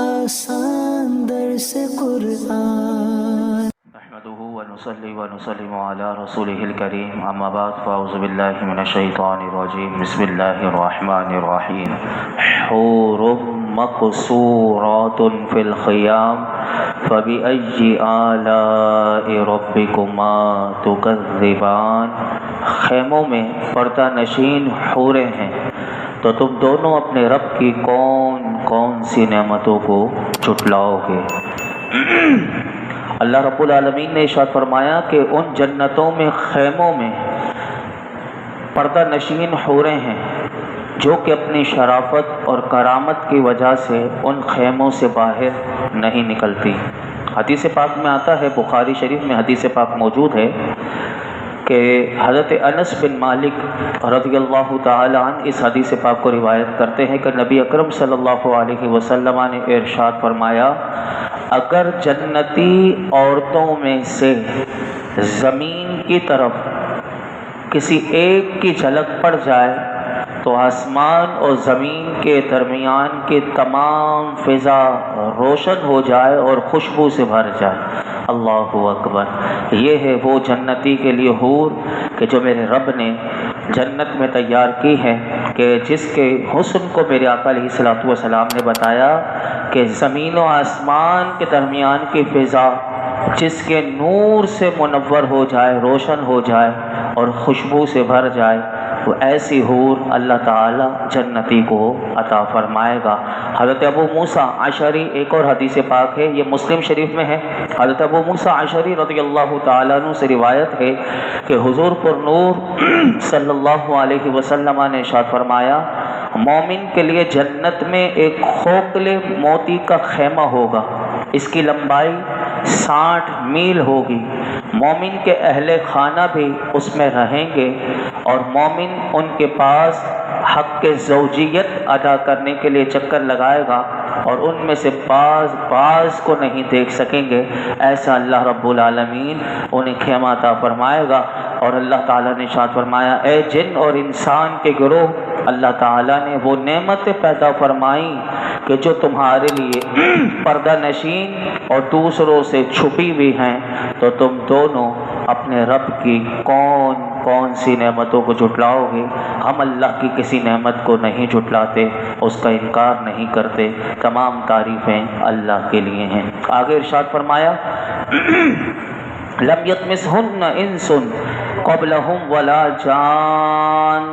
آسان درس قرآن نحمده ونصلي ونسلم على رسوله الكريم اما بعد فاعوذ بالله من الشيطان الرجيم بسم الله الرحمن الرحيم حور مقصورات في الخيام فبأي آلاء ربكما تكذبان خیموں میں پردہ نشین حوریں ہیں تو تم دونوں اپنے رب کی کون کون سی نعمتوں کو جھٹلاؤ گے۔ اللہ رب العالمین نے ارشاد فرمایا کہ ان جنتوں میں خیموں میں پردہ نشین حوریں ہیں جو کہ اپنی شرافت اور کرامت کی وجہ سے ان خیموں سے باہر نہیں نکلتی۔ حدیث پاک میں آتا ہے، بخاری شریف میں حدیث پاک موجود ہے کہ حضرت انس بن مالک رضی اللہ تعالی عنہ اس حدیث پاک کو روایت کرتے ہیں کہ نبی اکرم صلی اللہ علیہ وسلم نے ارشاد فرمایا، اگر جنتی عورتوں میں سے زمین کی طرف کسی ایک کی جھلک پڑ جائے تو آسمان اور زمین کے درمیان کی تمام فضا روشن ہو جائے اور خوشبو سے بھر جائے۔ اللہ اکبر۔ یہ ہے وہ جنتی کے لیے حور کہ جو میرے رب نے جنت میں تیار کی ہے، کہ جس کے حسن کو میرے آقا علیہ الصلوۃ والسلام نے بتایا کہ زمین و آسمان کے درمیان کی فضا جس کے نور سے منور ہو جائے، روشن ہو جائے اور خوشبو سے بھر جائے، وہ ایسی حور اللہ تعالی جنتی کو عطا فرمائے گا۔ حضرت ابو موسیٰ اشعری، ایک اور حدیث پاک ہے، یہ مسلم شریف میں ہے، حضرت ابو موسیٰ اشعری رضی اللہ تعالیٰ عنہ سے روایت ہے کہ حضور پر نور صلی اللہ علیہ وسلم نے ارشاد فرمایا، مومن کے لیے جنت میں ایک کھوکھلے موتی کا خیمہ ہوگا، اس کی لمبائی 60 میل ہوگی، مومن کے اہل خانہ بھی اس میں رہیں گے اور مومن ان کے پاس حق زوجیت ادا کرنے کے لیے چکر لگائے گا اور ان میں سے بعض کو نہیں دیکھ سکیں گے، ایسا اللہ رب العالمین انہیں خیمہ عطا فرمائے گا۔ اور اللہ تعالیٰ نے ارشاد فرمایا، اے جن اور انسان کے گروہ، اللہ تعالیٰ نے وہ نعمتیں پیدا فرمائیں کہ جو تمہارے لیے پردہ نشین اور دوسروں سے چھپی ہوئی ہیں، تو تم دونوں اپنے رب کی کون کون سی نعمتوں کو جھٹلاؤ گے؟ ہم اللہ کی کسی نعمت کو نہیں جھٹلاتے، اس کا انکار نہیں کرتے، تمام تعریفیں اللہ کے لیے ہیں۔ آگے ارشاد فرمایا، لم یطمثہن انس قبلہم ولا جان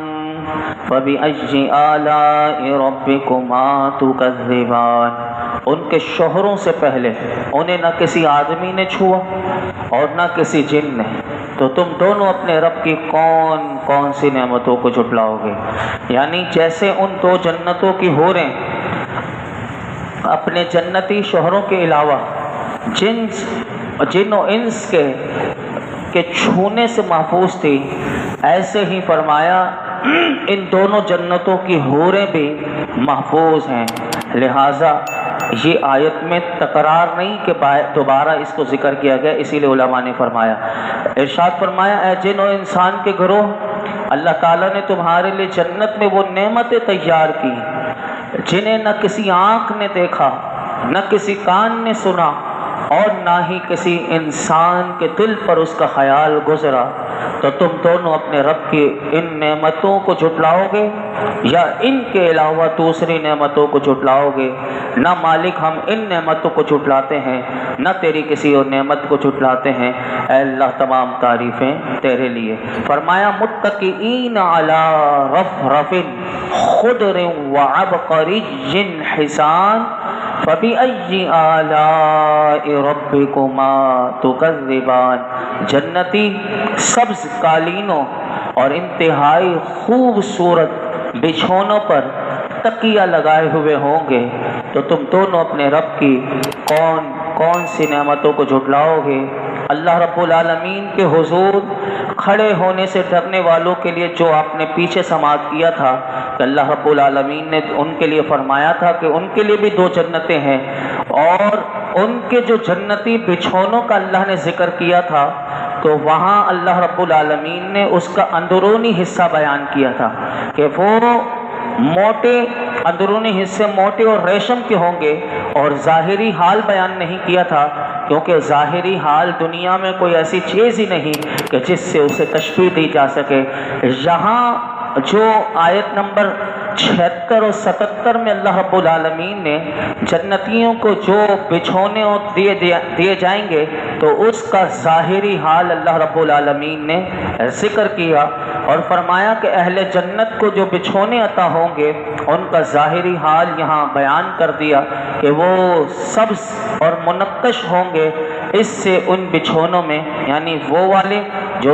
فبأي آلاء ربكما تكذبان۔ ان کے شوہروں سے پہلے انہیں نہ کسی آدمی نے چھوا اور نہ کسی جن نے، تو تم دونوں اپنے رب کی کون کون سی نعمتوں کو جھٹلاؤ گے؟ یعنی جیسے ان دو جنتوں کی حوریں اپنے جنتی شوہروں کے علاوہ جن و انس کے چھونے سے محفوظ تھی، ایسے ہی فرمایا ان دونوں جنتوں کی حوریں بھی محفوظ ہیں۔ لہٰذا یہ آیت میں تکرار نہیں کہ دوبارہ اس کو ذکر کیا گیا، اسی لیے علماء نے فرمایا، ارشاد فرمایا، اے جن و انسان کے گروہ، اللہ تعالیٰ نے تمہارے لیے جنت میں وہ نعمتیں تیار کی جنہیں نہ کسی آنکھ نے دیکھا، نہ کسی کان نے سنا اور نہ ہی کسی انسان کے دل پر اس کا خیال گزرا، تو تم دونوں اپنے رب کی ان نعمتوں کو جھٹلاؤ گے یا ان کے علاوہ دوسری نعمتوں کو جھٹلاؤ گے؟ نہ مالک ہم ان نعمتوں کو جھٹلاتے ہیں، نہ تیری کسی اور نعمت کو جھٹلاتے ہیں، اے اللہ تمام تعریفیں تیرے لیے۔ فرمایا، متکئین علی رفرف خضر وعبقری حسان فبأي آلاء ربكما تكذبان۔ جنتی سبز قالینوں اور انتہائی خوبصورت بچھونوں پر تکیہ لگائے ہوئے ہوں گے، تو تم دونوں اپنے رب کی کون کون سی نعمتوں کو جھٹلاؤ گے؟ اللہ رب العالمین کے حضور کھڑے ہونے سے ڈرنے والوں کے لیے جو آپ نے پیچھے سماعت کیا تھا کہ اللہ رب العالمین نے ان کے لیے فرمایا تھا کہ ان کے لیے بھی 2 جنتیں ہیں، اور ان کے جو جنتی بچھونوں کا اللہ نے ذکر کیا تھا تو وہاں اللہ رب العالمین نے اس کا اندرونی حصہ بیان کیا تھا کہ وہ موٹے اندرونی حصے موٹے اور ریشم کے ہوں گے، اور ظاہری حال بیان نہیں کیا تھا، کیونکہ ظاہری حال دنیا میں کوئی ایسی چیز ہی نہیں کہ جس سے اسے تشبیہ دی جا سکے۔ یہاں جو آیت نمبر 76 اور 77 میں اللہ رب العالمین نے جنتیوں کو جو بچھونے دیے جائیں گے تو اس کا ظاہری حال اللہ رب العالمین نے ذکر کیا اور فرمایا کہ اہل جنت کو جو بچھونے عطا ہوں گے ان کا ظاہری حال یہاں بیان کر دیا کہ وہ سبز اور منقش ہوں گے۔ اس سے ان بچھونوں میں یعنی وہ والے جو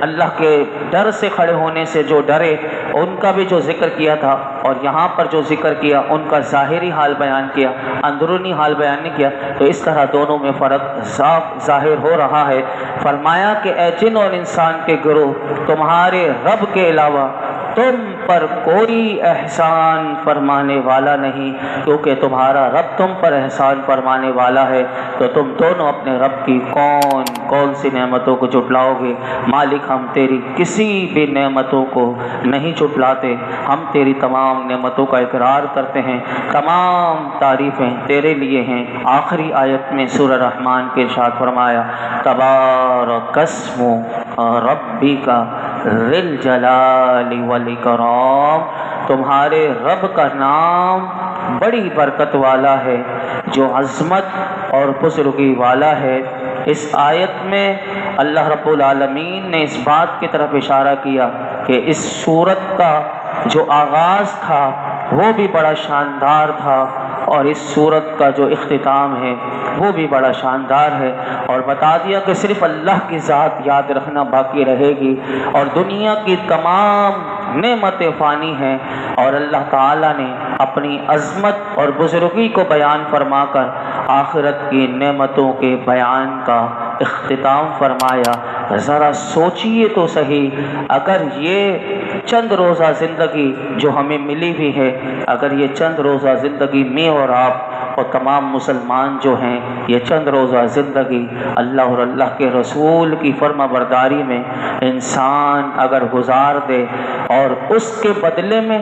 اللہ کے ڈر سے کھڑے ہونے سے جو ڈرے ان کا بھی جو ذکر کیا تھا، اور یہاں پر جو ذکر کیا ان کا ظاہری حال بیان کیا، اندرونی حال بیان نہیں کیا، تو اس طرح دونوں میں فرق صاف ظاہر ہو رہا ہے۔ فرمایا کہ اے جن اور انسان کے گروہ، تمہارے رب کے علاوہ تم پر کوئی احسان فرمانے والا نہیں، کیونکہ تمہارا رب تم پر احسان فرمانے والا ہے، تو تم دونوں اپنے رب کی کون سی نعمتوں کو جھٹلاؤ گے؟ مالک ہم تیری کسی بھی نعمتوں کو نہیں جھٹلاتے، ہم تیری تمام نعمتوں کا اقرار کرتے ہیں، تمام تعریفیں تیرے لیے ہیں۔ آخری آیت میں سورہ رحمان کے ارشاد فرمایا تبارک اسم ربک ذی الجلال والاکرام، تمہارے رب کا نام بڑی برکت والا ہے جو عظمت اور بزرگی والا ہے۔ اس آیت میں اللہ رب العالمین نے اس بات کی طرف اشارہ کیا کہ اس سورت کا جو آغاز تھا وہ بھی بڑا شاندار تھا، اور اس سورت کا جو اختتام ہے وہ بھی بڑا شاندار ہے، اور بتا دیا کہ صرف اللہ کی ذات یاد رکھنا باقی رہے گی، اور دنیا کی تمام نعمتیں فانی ہیں، اور اللہ تعالیٰ نے اپنی عظمت اور بزرگی کو بیان فرما کر آخرت کی نعمتوں کے بیان کا اختتام فرمایا۔ ذرا سوچئے تو صحیح، اگر یہ چند روزہ زندگی جو ہمیں ملی بھی ہے، اگر یہ چند روزہ زندگی میں اور آپ اور تمام مسلمان جو ہیں یہ چند روزہ زندگی اللہ اور اللہ کے رسول کی فرما برداری میں انسان اگر گزار دے، اور اس کے بدلے میں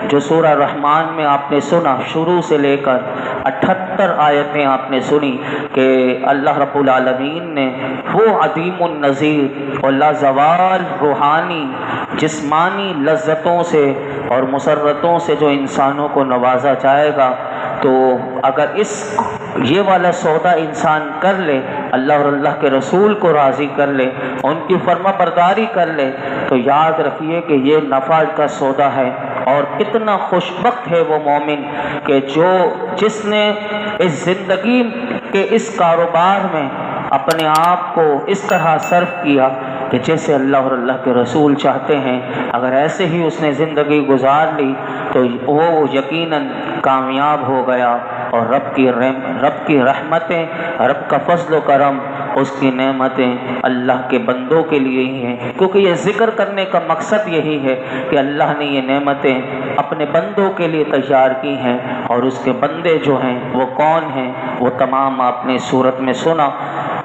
جو سورہ رحمان میں آپ نے سنا شروع سے لے کر 78 آیتیں آپ نے سنی کہ اللہ رب العالمین نے وہ عظیم النظیر اور لازوال روحانی جسمانی لذتوں سے اور مسرتوں سے جو انسانوں کو نوازا جائے گا، تو اگر یہ والا سودا انسان کر لے، اللہ اور اللہ کے رسول کو راضی کر لے، ان کی فرما برداری کر لے، تو یاد رکھیے کہ یہ نفع کا سودا ہے۔ اور کتنا خوش بخت ہے وہ مومن کہ جس نے اس زندگی کے اس کاروبار میں اپنے آپ کو اس طرح صرف کیا کہ جیسے اللہ اور اللہ کے رسول چاہتے ہیں۔ اگر ایسے ہی اس نے زندگی گزار لی تو وہ یقیناً کامیاب ہو گیا، اور رب کی رحمتیں، رب کا فضل و کرم، اس کی نعمتیں اللہ کے بندوں کے لیے ہی ہیں، کیونکہ یہ ذکر کرنے کا مقصد یہی ہے کہ اللہ نے یہ نعمتیں اپنے بندوں کے لیے تیار کی ہیں، اور اس کے بندے جو ہیں وہ کون ہیں وہ تمام آپ نے سورت میں سنا۔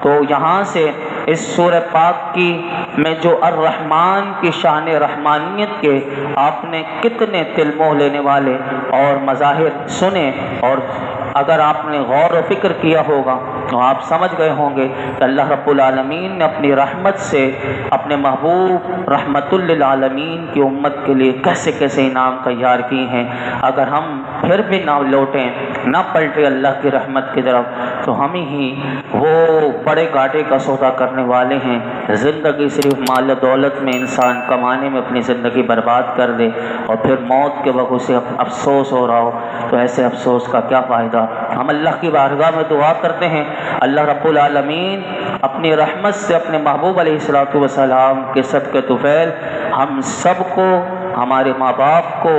تو یہاں سے اس سورہ پاک کی میں جو الرحمن کی شان رحمانیت کے آپ نے کتنے تلموح لینے والے اور مظاہر سنے، اور اگر آپ نے غور و فکر کیا ہوگا تو آپ سمجھ گئے ہوں گے کہ اللہ رب العالمین نے اپنی رحمت سے اپنے محبوب رحمت للعالمین کی امت کے لیے کیسے کیسے انعام تیار کی ہیں۔ اگر ہم پھر بھی نہ لوٹیں، نہ پلٹیں اللہ کی رحمت کی طرف، تو ہم ہی وہ بڑے گھاٹے کا سودا کرنے والے ہیں۔ زندگی صرف مال و دولت میں انسان کمانے میں اپنی زندگی برباد کر دے، اور پھر موت کے وقت اسے افسوس ہو رہا ہو، تو ایسے افسوس کا کیا فائدہ۔ ہم اللہ کی بارگاہ میں دعا کرتے ہیں اللہ رب العالمین اپنی رحمت سے اپنے محبوب علیہ الصلوۃ والسلام کے صدقے طفیل ہم سب کو، ہمارے ماں باپ کو،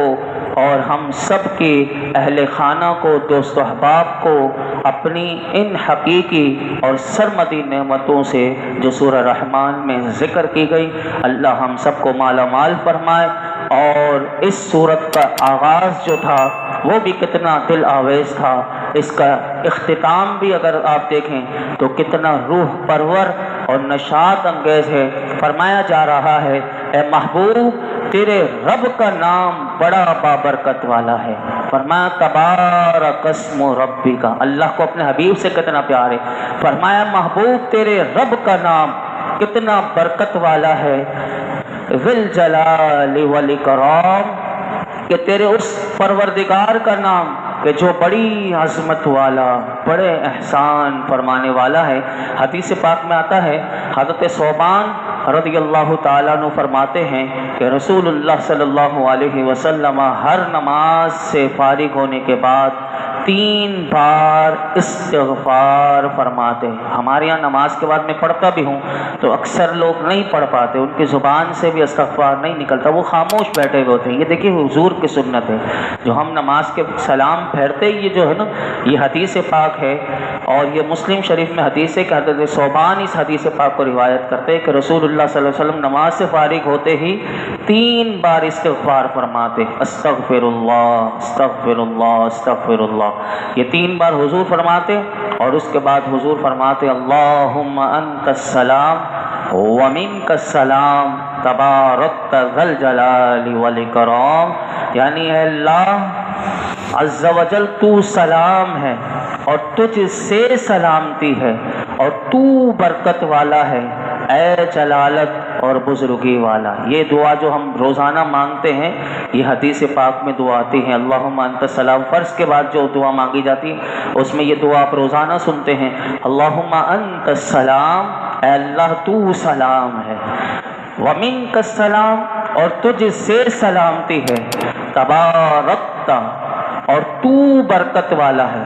اور ہم سب کی اہل خانہ کو، دوست و احباب کو اپنی ان حقیقی اور سرمدی نعمتوں سے جو سورہ رحمان میں ذکر کی گئی، اللہ ہم سب کو مالا مال فرمائے۔ اور اس سورت کا آغاز جو تھا وہ بھی کتنا دل آویز تھا، اس کا اختتام بھی اگر آپ دیکھیں تو کتنا روح پرور اور نشاط انگیز ہے۔ فرمایا جا رہا ہے اے محبوب تیرے رب کا نام بڑا بابرکت والا ہے۔ فرمایا تبارک اسم ربی کا، اللہ کو اپنے حبیب سے کتنا پیار ہے۔ فرمایا محبوب تیرے رب کا نام کتنا برکت والا ہے، ذی الجلال والاکرام، کہ تیرے اس پروردگار کا نام کہ جو بڑی عظمت والا، بڑے احسان فرمانے والا ہے۔ حدیث پاک میں آتا ہے، حضرت ثوبان رضی اللہ تعالیٰ عنہ فرماتے ہیں کہ رسول اللہ صلی اللہ علیہ وسلم ہر نماز سے فارغ ہونے کے بعد 3 بار استغفار فرماتے ہیں۔ ہمارے یہاں نماز کے بعد میں پڑھتا بھی ہوں تو اکثر لوگ نہیں پڑھ پاتے، ان کی زبان سے بھی استغفار نہیں نکلتا، وہ خاموش بیٹھے ہوئے ہوتے ہیں۔ یہ دیکھیے حضور کی سنت ہے، جو ہم نماز کے سلام پھیرتے یہ جو ہے نا، یہ حدیث پاک ہے، اور یہ مسلم شریف میں حدیث ہے کہ حضرت ثوبان اس حدیث پاک کو روایت کرتے ہیں کہ رسول اللہ صلی اللہ علیہ وسلم نماز سے فارغ ہوتے ہی 3 بار استغفار فرماتے، استغفر اللہ استغفر اللہ استغفر اللہ، یہ 3 بار حضور فرماتے، اور اس کے بعد حضور فرماتے اللہم انت السلام ومنک السلام تبارکت ذی الجلال والاکرام، یعنی اے اللہ عز و جل تو سلام ہے اور تجھ سے سلامتی ہے، اور تو برکت والا ہے، اے جلالت اور بزرگی والا۔ یہ دعا جو ہم روزانہ مانگتے ہیں، یہ حدیث پاک میں دعا آتی ہے، اللہم انت السلام۔ فرض کے بعد جو دعا مانگی جاتی ہے اس میں یہ دعا آپ روزانہ سنتے ہیں، اللہم انت السلام، اے اللہ تو سلام ہے، ومنک السلام، اور تجھ سے سلامتی ہے، تبارکت، اور تو برکت والا ہے،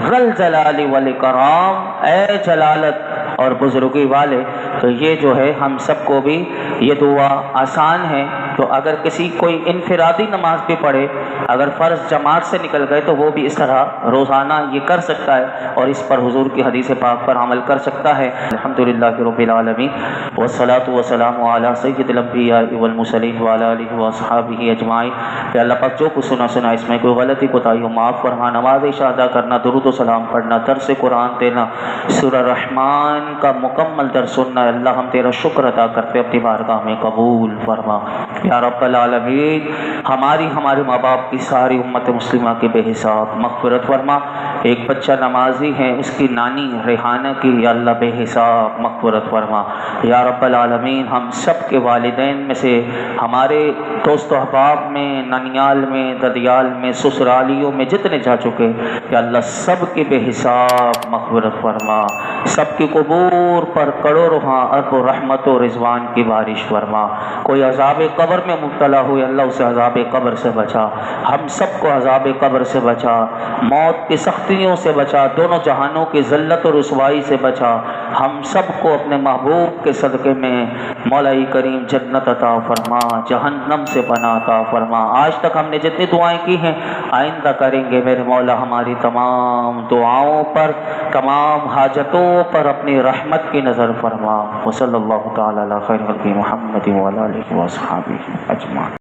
ذی الجلال والاکرام، اے جلالت اور بزرگی والے۔ تو یہ جو ہے ہم سب کو بھی یہ دعا آسان ہے، تو اگر کسی کوئی انفرادی نماز بھی پڑھے، اگر فرض جماعت سے نکل گئے تو وہ بھی اس طرح روزانہ یہ کر سکتا ہے، اور اس پر حضور کی حدیث پاک پر عمل کر سکتا ہے۔ الحمدللہ رب العالمین، والصلاۃ والسلام علی سید الانبیاء والمرسلین وعلی آلہ واصحابہ اجمعین۔ کہ اللہ پاک جو کچھ سنا اس میں کوئی غلطی کوتاہی ہو معاف فرما، نماز عشاء ادا کرنا، درود و سلام پڑھنا، درس قرآن دینا، سورہ رحمان کا مکمل درس سننا، اللہ ہم تیرا شکر ادا کرتے اپنی بارگاہ میں قبول فرما یا رب العالمین۔ ہمارے ماں باپ کی ساری امت مسلمہ کی بے حساب مغفرت فرما۔ ایک بچہ نمازی ہے، اس کی نانی ریحانہ کی یا اللہ بے حساب مغفرت فرما یا رب العالمین۔ ہم سب کے والدین میں سے ہمارے دوست و احباب میں، ننیال میں، ددیال میں، سسرالیوں میں جتنے جا چکے یا اللہ سب کی بے حساب مغفرت فرما، سب کی قبور پر کروڑوں ارب و رحمت و رضوان کی بارش فرما۔ کوئی عذاب قبر میں مبتلا ہوئے اللہ اسے عذاب قبر سے بچا، ہم سب کو عذاب قبر سے بچا، موت کی سختیوں سے بچا، دونوں جہانوں کی ذلت اور رسوائی سے بچا۔ ہم سب کو اپنے محبوب کے صدقے میں مولا کریم جنت عطا فرما، جہنم سے پناہ عطا فرما۔ آج تک ہم نے جتنی دعائیں کی ہیں آئندہ کریں گے میرے مولا، ہماری تمام دعاؤں پر، تمام حاجتوں پر اپنی رحمت کی نظر فرما۔ وصلی اللہ تعالی علی خیر خلق محمد وعلی آلہ وصحبہ اجمعین۔